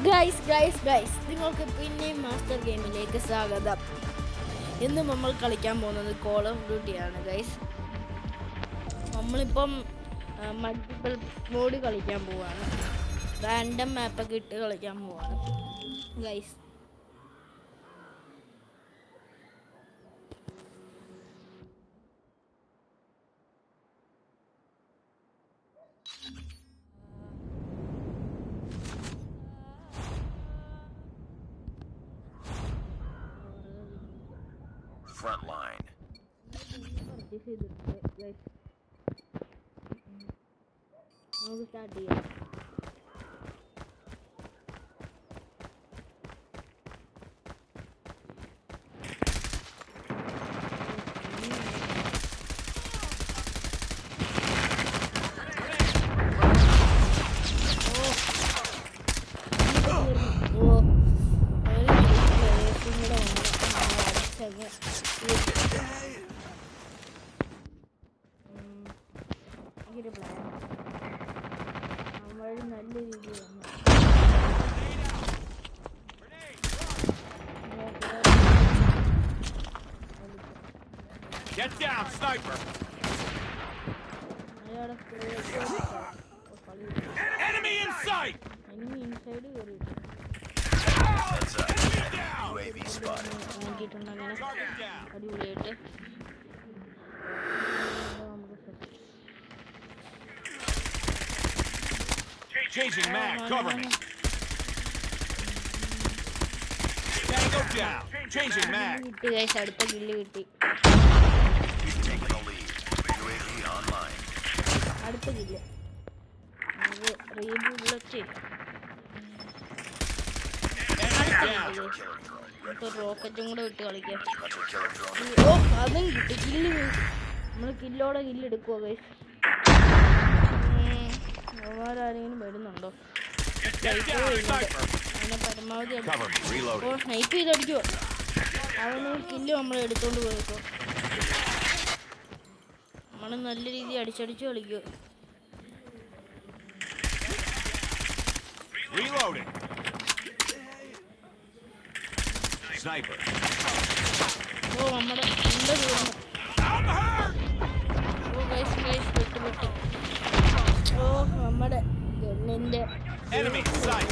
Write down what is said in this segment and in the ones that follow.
Guys നിങ്ങൾക്ക് പിന്നെയും master ഗെയിമിലേക്ക് സ്വാഗതം. ഇന്ന് നമ്മൾ കളിക്കാൻ പോകുന്നത് കോൾ ഓഫ് ഡ്യൂട്ടിയാണ് ഗൈസ്. നമ്മളിപ്പം മൾട്ടിപ്പിൾ മോഡ് കളിക്കാൻ പോവാണ്. റാൻഡം മാപ്പൊക്കെ ഇട്ട് കളിക്കാൻ പോവാണ് ഗൈസ്. Front line. നമുക്ക് സ്റ്റാർട്ട് ചെയ്യാം. നല്ല രീതിയിൽ Get down, sniper. Enemy in sight. Enemy inside കയറി. Heads up. UAV spotted. നോക്കിയിട്ടുണ്ട് അങ്ങനെ അടിപൊളിയായിട്ട്. Changing mag, cover me. Tango down. Changing mag. കിട്ടി ഗൈസ്, അടുത്ത കില്ല് കിട്ടി. Taking the lead. UAV online. അടുത്ത കില്ല് റീബുള്ളറ്റ് റോക്കറ്റും കൂടെ വിട്ട് കളിക്കാം. ഓ അതും കിട്ടി കില്ല്. നമ്മൾ കില്ലോടെ കില്ല് എടുക്കുവോ ഗൈസ്? അവന്മാരാരെങ്കിലും വരുന്നുണ്ടോ? അവനെ പരമാവധി ഓ സ്നൈപ്പ് ചെയ്തടിക്കുവോ? അവന് കില്ല് നമ്മൾ എടുത്തോണ്ട് പോയിക്കോ. നമ്മൾ നല്ല രീതിയിൽ അടിച്ചടിച്ച് കളിക്കുവോ. Reloading. Sniper. ഓ നമ്മുടെ തീർന്നു. ഓ ഗൈസ് വിട്ട് ഓ നമ്മുടെ ഗണ്ണിന്റെ Enemy in sight.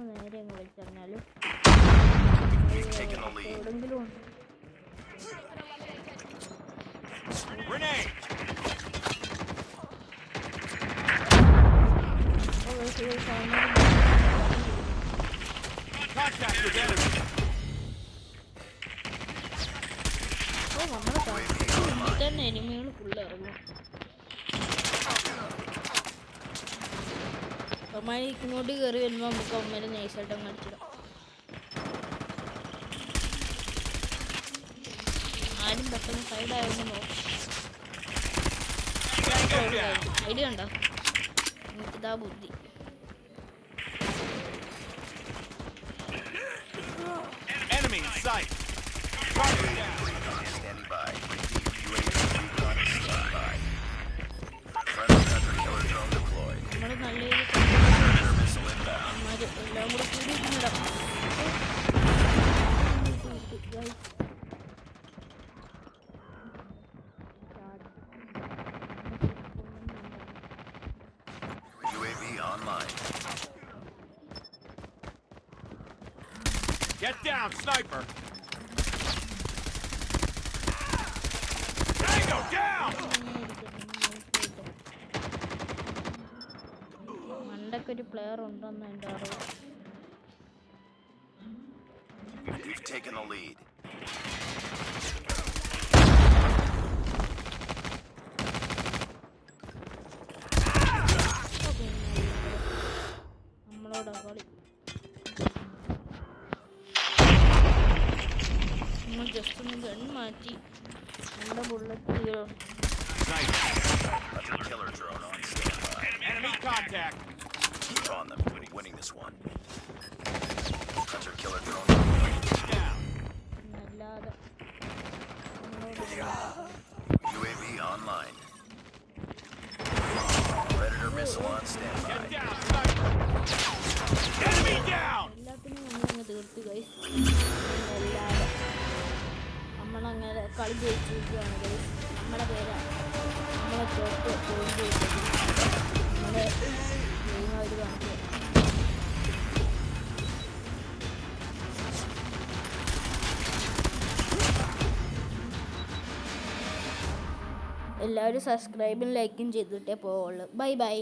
നേരെ കളിച്ചറിഞ്ഞാലും Taking the lead. എവിടെങ്കിലും Grenade. Contact with enemy. ഓ നമ്മുടെ തന്നെ എനിമികൾ ഫുള്ള് ഇറങ്ങും. അമ്മമാർ ഇങ്ങോട്ട് കയറി വരുമ്പോൾ നമുക്ക് അമ്മമാരെ നൈസായിട്ട് അങ്ങ് അടിച്ചിടാം. ആരും പെട്ടെന്ന് സൈഡായിരുന്നു നോക്കും. ഐഡിയ ഉണ്ടോ? എനിക്കിതാ ബുദ്ധി. Enemy in sight. Standing by. UAV recon standing by. Friendly hunter killer drone deployed. നമ്മൾ നല്ല Missile inbound. അമ്മമാർ എല്ലാം കൂടെ കൂടിയിട്ടിടാം. UAV online. Get down, sniper. Tango down. മണ്ടൊക്കെ ഒരു പ്ലെയർ ഉണ്ടെന്ന് എൻ്റെ അറിവ്. You've taken the lead. നമ്മളോടാ കളി. നമ്മൾ ജസ്റ്റ് ഒന്ന് ഗൺ മാറ്റി നമ്മുടെ ബുള്ളറ്റ് തീരും. Hunter killer drone on standby. Enemy contact. Keep on them. Winning this one. Hunter killer drone down. എല്ലാത്തിനും നമ്മളങ്ങ് തീർത്തു ഗൈസ്. എല്ലാവരും നമ്മളങ്ങനെ കളി ജയിച്ചിരിക്കുകയാണ് ഗൈസ്. നമ്മുടെ പേരാണ് നമ്മളെ തോറ്റ് പോയിന്റ് ചെയ്തത്. നമ്മുടെ ഗെയിം അവർ കാണിച്ചു. എല്ലാവരും സബ്സ്ക്രൈബും ലൈക്കും ചെയ്തിട്ടേ പോവുള്ളൂ. Bye bye.